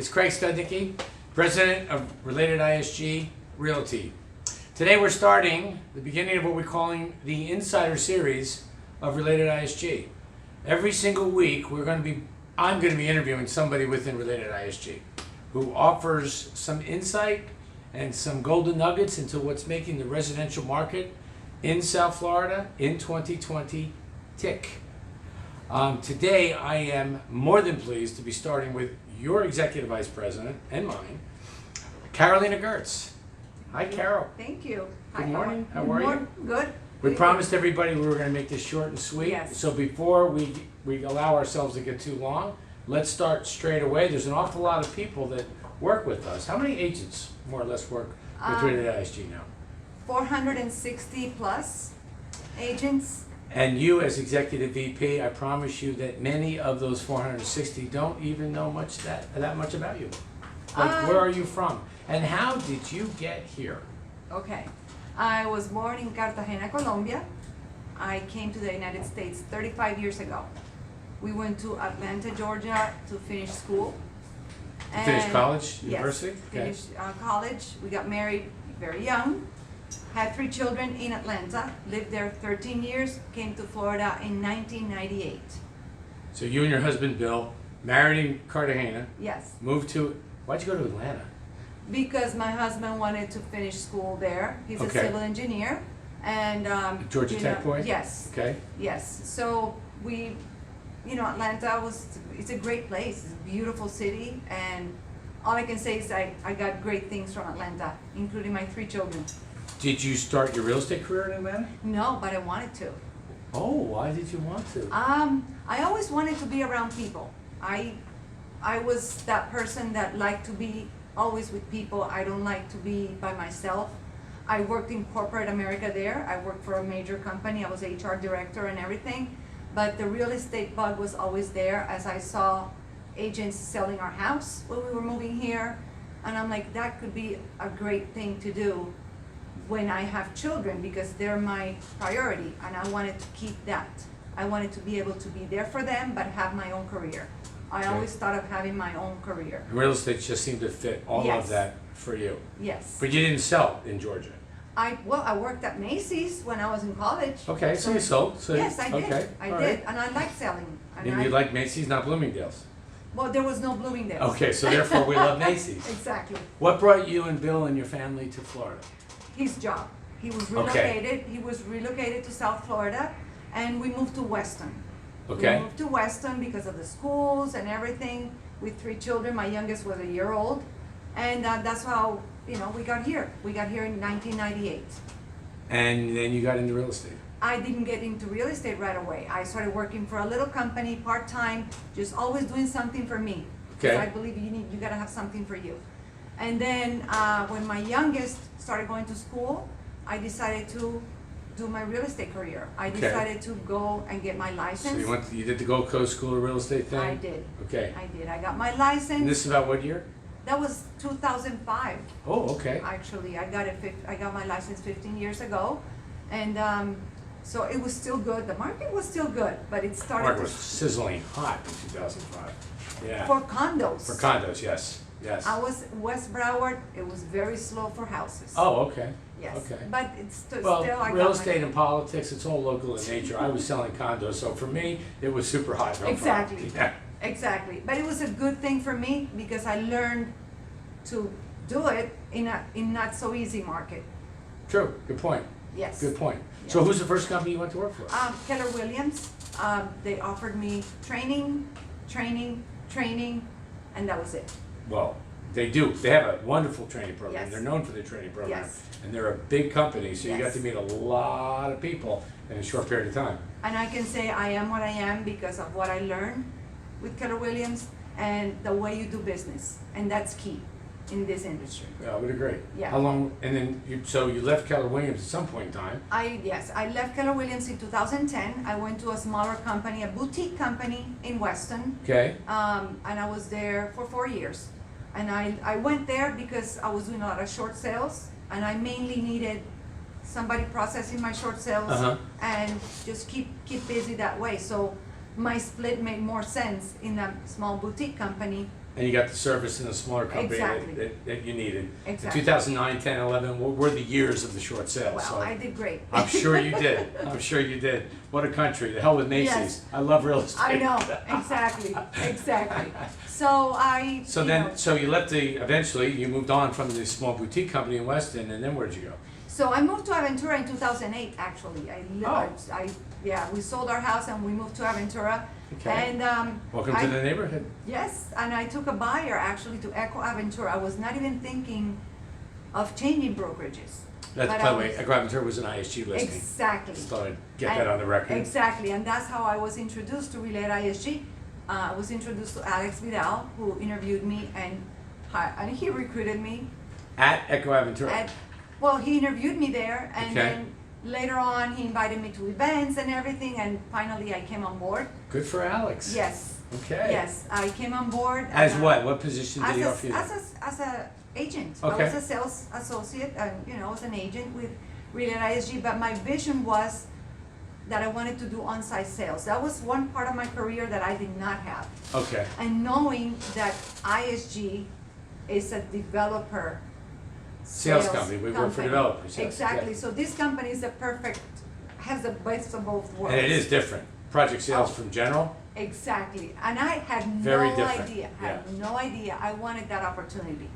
It's Craig Studnicky, President of RelatedISG Realty. Today we're starting the beginning of what we're calling the Insider Series of RelatedISG. Every single week I'm going to be interviewing somebody within RelatedISG who offers some insight and some golden nuggets into what's making the residential market in South Florida in 2020 tick. Today I am more than pleased to be starting with your Executive Vice President and mine, Carolina Gerdts. Hi, Carol. Thank you. Good morning. How are you? Good. We promised everybody we were going to make this short and sweet. Yes. So before we allow ourselves to get too long, let's start straight away. There's an awful lot of people that work with us. How many agents, more or less, work with RelatedISG now? 460 plus agents. And you as Executive VP, I promise you that many of those 460 don't even know that much about you. Like, where are you from? And how did you get here? Okay. I was born in Cartagena, Colombia. I came to the United States 35 years ago. We went to Atlanta, Georgia to finish school. Finished college, university? Yes, finished college. We got married very young. Had 3 children in Atlanta, lived there 13 years, came to Florida in 1998. So you and your husband, Bill, married in Cartagena. Yes. Moved to, why'd you go to Atlanta? Because my husband wanted to finish school there. He's a civil engineer. And Georgia Tech boy? Yes. Okay. Yes. So Atlanta it's a great place. It's a beautiful city. And all I can say is I got great things from Atlanta, including my 3 children. Did you start your real estate career in Atlanta? No, but I wanted to. Oh, why did you want to? I always wanted to be around people. I was that person that liked to be always with people. I don't like to be by myself. I worked in corporate America there. I worked for a major company. I was HR director and everything. But the real estate bug was always there as I saw agents selling our house when we were moving here. And I'm like, that could be a great thing to do when I have children, because they're my priority, and I wanted to keep that. I wanted to be able to be there for them, but have my own career. I always thought of having my own career. And real estate just seemed to fit all of that for you. Yes. But you didn't sell in Georgia. I worked at Macy's when I was in college. Okay, so you sold. So yes, I did. Okay, I did, and I liked selling. And you like Macy's, not Bloomingdale's? Well, there was no Bloomingdale's. Okay, so therefore we love Macy's. Exactly. What brought you and Bill and your family to Florida? His job. He was relocated. He was relocated to South Florida, and we moved to Weston. Okay. We moved to Weston because of the schools and everything. With 3 children, my youngest was a year old, and that's how we got here. We got here in 1998. And then you got into real estate. I didn't get into real estate right away. I started working for a little company part-time, just always doing something for me. Okay. I believe you gotta have something for you. And then when my youngest started going to school, I decided to do my real estate career. I decided to go and get my license. So you did the Gold Coast School of Real Estate thing? I did. Okay. I did. I got my license. And this is about what year? That was 2005. Oh, okay. Actually, I got my license 15 years ago, and so it was still good. The market was still good, but it started. The market was sizzling hot in 2005. Yeah. For condos. For condos, yes. Yes. I was West Broward. It was very slow for houses. Oh, okay. Yes. Okay. But it's still. Well, I real got estate and politics, it's all local in nature. I was selling condos, so for me, it was super hot. No Exactly. problem. Yeah. Exactly. But it was a good thing for me because I learned to do it in not so easy market. True. Good point. Yes. Good point. Yes. So who's the first company you went to work for? Keller Williams. They offered me training, and that was it. Well, they do. They have a wonderful training program. Yes. They're known for their training program. Yes. And they're a big company, so you got Yes. to meet a lot of people in a short period of time. And I can say I am what I am because of what I learned with Keller Williams and the way you do business. And that's key in this industry. Yeah, I would agree. Yeah. How long, and then you left Keller Williams at some point in time. I left Keller Williams in 2010. I went to a smaller company, a boutique company in Weston. Okay. And I was there for 4 years. And I went there because I was doing a lot of short sales, and I mainly needed somebody processing my short sales and just keep busy that way. So my split made more sense in a small boutique company And you got the service in a smaller company Exactly. that you needed. Exactly. In 2009, 10, 11 were the years of the short sales. Well, So I did great. I'm sure you did. I'm sure you did. What a country. The hell with Macy's. Yes. I love real estate. I know, exactly, exactly. So I, So you then, know, so you left eventually you moved on from the small boutique company in Weston, and then where'd you go? so I moved to Aventura in 2008, actually. Oh. Yeah, we sold our house and we moved to Aventura. Okay. And, Welcome to the neighborhood. yes, and I took a buyer actually to Echo Aventura. I was not even thinking of changing brokerages. That's, But by I the way, was- Echo Aventura was an ISG listing. Exactly. Just thought I'd get that on the record. Exactly, and that's how I was introduced to RelatedISG. I was introduced to Alex Vidal, who interviewed me, and he recruited me. At Echo Aventura. Well, he interviewed me there, and Okay. then later on, he invited me to events and everything, and finally I came on board. Good for Alex. Yes. Okay. Yes, I came on board. As and, what? What position did he offer you? As a agent. Okay. I was a sales associate, and I was an agent with RelatedISG, but my vision was that I wanted to do on-site sales. That was one part of my career that I did not have. Okay. And knowing that ISG is a developer Sales company. We work for developers. Yes. Exactly. Yeah. So this company is has the best of both worlds. And it is different. Project sales Oh. from general. Exactly. And I had Very no different. idea. Yeah. No idea. I wanted that opportunity.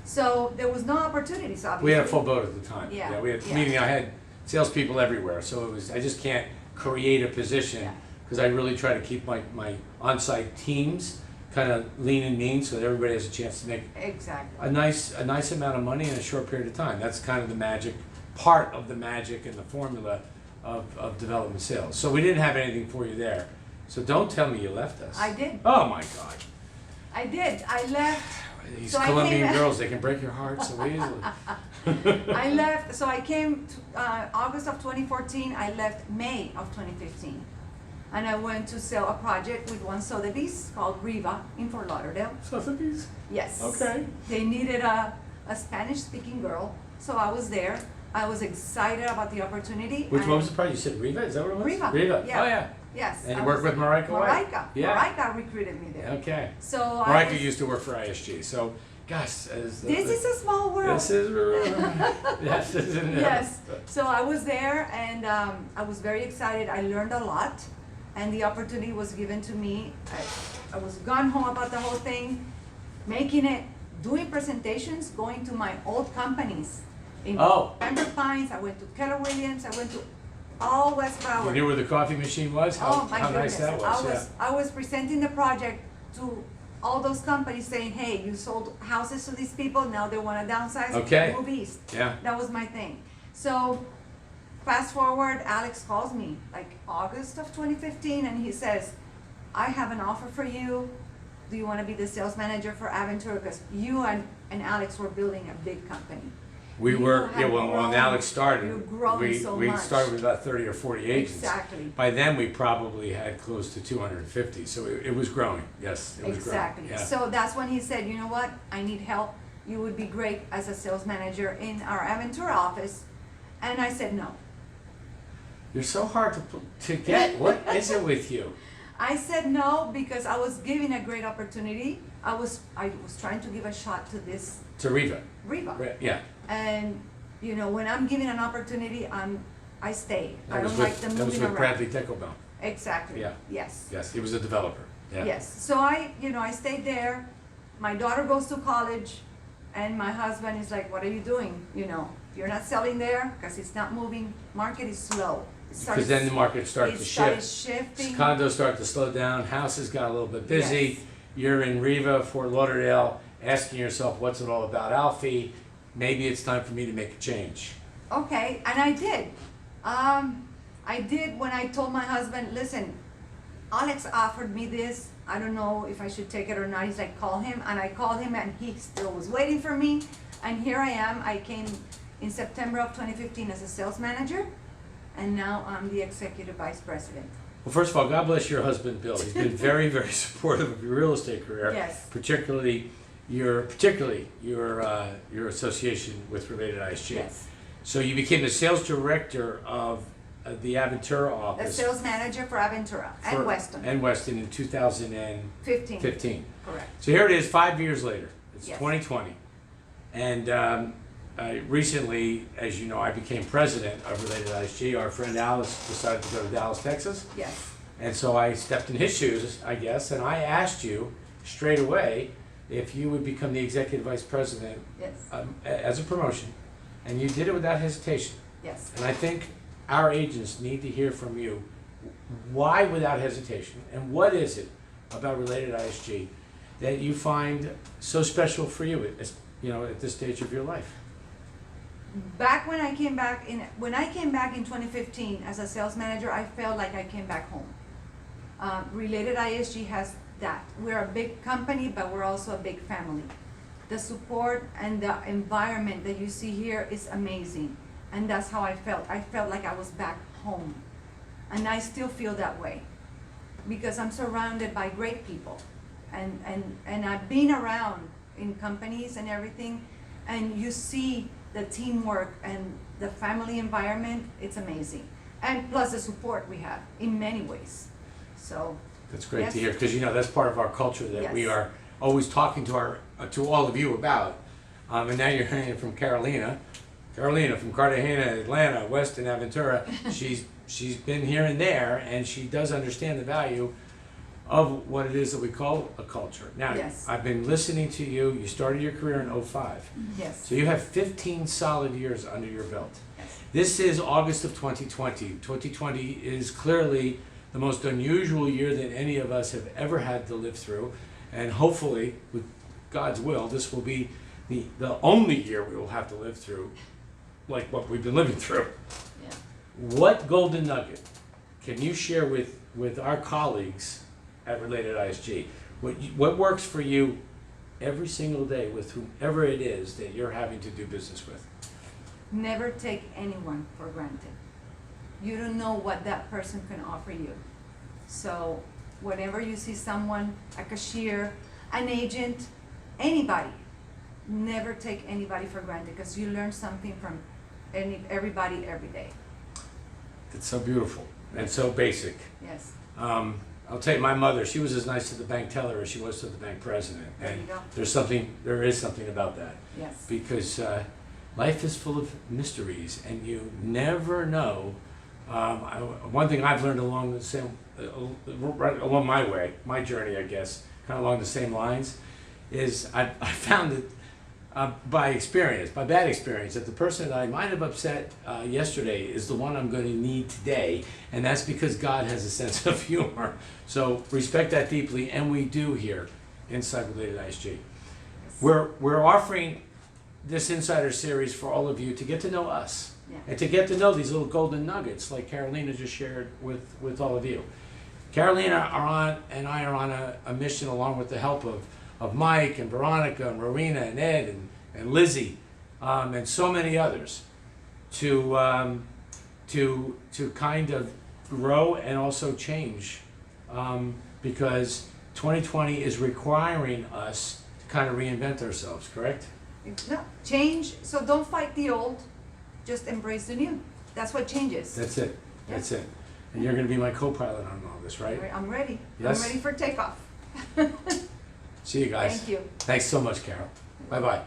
So there was no opportunities, obviously. We had a full boat at the time. Yeah, We had, yeah. meaning I had salespeople everywhere. So it was, I just can't create a position Yeah. because I really try to keep my on-site teams kind of lean and mean so that everybody has a chance to make Exactly. a nice amount of money in a short period of time. That's kind of the magic, part of the magic and the formula of development sales. So we didn't have anything for you there. So don't tell me you left us. I did. Oh my God. I did. I left. These So I Colombian came- girls, they can break your heart so easily. I left. So I came to, August of 2014. I left May of 2015. And I went to sell a project with one Sotheby's called Riva in Fort Lauderdale. Sotheby's? Yes. Okay. They needed a Spanish-speaking girl, so I was there. I was excited about the opportunity. Which and one was the project? You said Riva? Is that what it was? Riva. Riva. Yeah. Oh, yeah. Yes. And I you worked was- with Marika White? Marika. Yeah. Marika recruited me there. Okay. So Marika used to work for ISG. So, gosh. This is a small world. This is. Yes, isn't it? Yes. So I was there, and I was very excited. I learned a lot, and the opportunity was given to me. I was gung-ho about the whole thing, making it, doing presentations, going to my old companies. In Oh. Pembroke Pines, I went to Keller Williams, I went to all West Broward. You knew where the coffee machine was? Oh my how goodness! nice that was. I was presenting the project to all those companies, saying, "Hey, you sold houses to these people. Now they want to downsize. Okay. Move east." Yeah. That was my thing. So, fast forward, Alex calls me like August of 2015, and he says, "I have an offer for you. Do you want to be the sales manager for Aventura? Because you and Alex were building a big company." We You were, had yeah, when grown- Alex started, you've grown we so we much. started with about 30 or 40 agents. Exactly. By then, we probably had close to 250, so it was growing. Yes, it was Exactly. growing. Yeah. So that's when he said, "You know what? I need help. You would be great as a sales manager in our Aventura office." And I said no. You're so hard to get. What is it with you? I said no because I was given a great opportunity. I was trying to give a shot to this To Riva. Riva. Yeah. And you know, when I'm given an opportunity, I stay. I That was don't like them that was moving with around. Bradley Deckelbaum. Exactly. Yeah. Yes. Yes, he was a developer. Yeah. Yes. So I stayed there. My daughter goes to college, and my husband is like, "What are you doing? You're not selling there because it's not moving. Market is slow." Because then the market started to started shift. shifting. Condos start to slow down. Houses got a little bit busy. Yes. You're in Riva, Fort Lauderdale, asking yourself, what's it all about, Alfie? Maybe it's time for me to make a change. Okay, and I did. I did when I told my husband, "Listen, Alex offered me this. I don't know if I should take it or not." He's like, "Call him." And I called him, and he still was waiting for me. And here I am. I came in September of 2015 as a sales manager, and now I'm the executive vice president. Well, first of all, God bless your husband, Bill. He's been very, very supportive of your real estate career. Yes. Particularly your association with RelatedISG. Yes. So you became the sales director of the Aventura The office. sales manager for Aventura and Weston. And Weston in 2015. 15. Correct. So here it is 5 years later. It's Yes. 2020. And recently, as you know, I became president of RelatedISG. Our friend Alice decided to go to Dallas, Texas. Yes. And so I stepped in his shoes, I guess, and I asked you straight away if you would become the executive vice president Yes. as a promotion. And you did it without hesitation. Yes. And I think our agents need to hear from you why without hesitation, and what is it about RelatedISG that you find so special for you at this stage of your life? Back when I came back in 2015 as a sales manager, I felt like I came back home. RelatedISG has that. We're a big company, but we're also a big family. The support and the environment that you see here is amazing. And that's how I felt. I felt like I was back home. And I still feel that way because I'm surrounded by great people. And I've been around in companies and everything, and you see the teamwork and the family environment, it's amazing. And plus the support we have in many ways. So That's great yes. to hear, because that's part of our culture that we Yes. are always talking to all of you about. And now you're hearing it from Carolina from Cartagena, Atlanta, Weston, Aventura. She's been here and there, and she does understand the value of what it is that we call a culture. Now, Yes. I've been listening to you. You started your career in 05. yes. So you have 15 solid years under your belt. Yes. This is August of 2020. 2020 is clearly the most unusual year that any of us have ever had to live through. And hopefully, with God's will, this will be the only year we will have to live through like what we've been living through. Yeah. What golden nugget can you share with our colleagues at RelatedISG? What works for you every single day with whomever it is that you're having to do business with? Never take anyone for granted. You don't know what that person can offer you. So whenever you see someone, a cashier, an agent, anybody, never take anybody for granted because you learn something from everybody every day. It's so beautiful and so basic. Yes. I'll tell you, my mother, she was as nice to the bank teller as she was to the bank president. There And you go. there is something about that. Yes. Because life is full of mysteries, and you never know. One thing I've learned along right along my journey, I guess, kind of along the same lines, is I found that by bad experience, that the person that I might have upset yesterday is the one I'm going to need today, and that's because God has a sense of humor. So respect that deeply, and we do here inside RelatedISG. We're offering this Insider Series for all of you to get to know us. Yeah. And to get to know these little golden nuggets like Carolina just shared with all of you. Carolina and I are on a mission, along with the help of Mike and Veronica and Marina and Ed and Lizzie and so many others, to kind of grow and also change, because 2020 is requiring us to kind of reinvent ourselves, correct? No, change. So don't fight the old, just embrace the new. That's what changes. That's it. That's it. And you're going to be my co-pilot on all this, right? I'm ready. Yes? I'm ready for takeoff. See you guys. Thank you. Thanks so much, Carol. Bye-bye.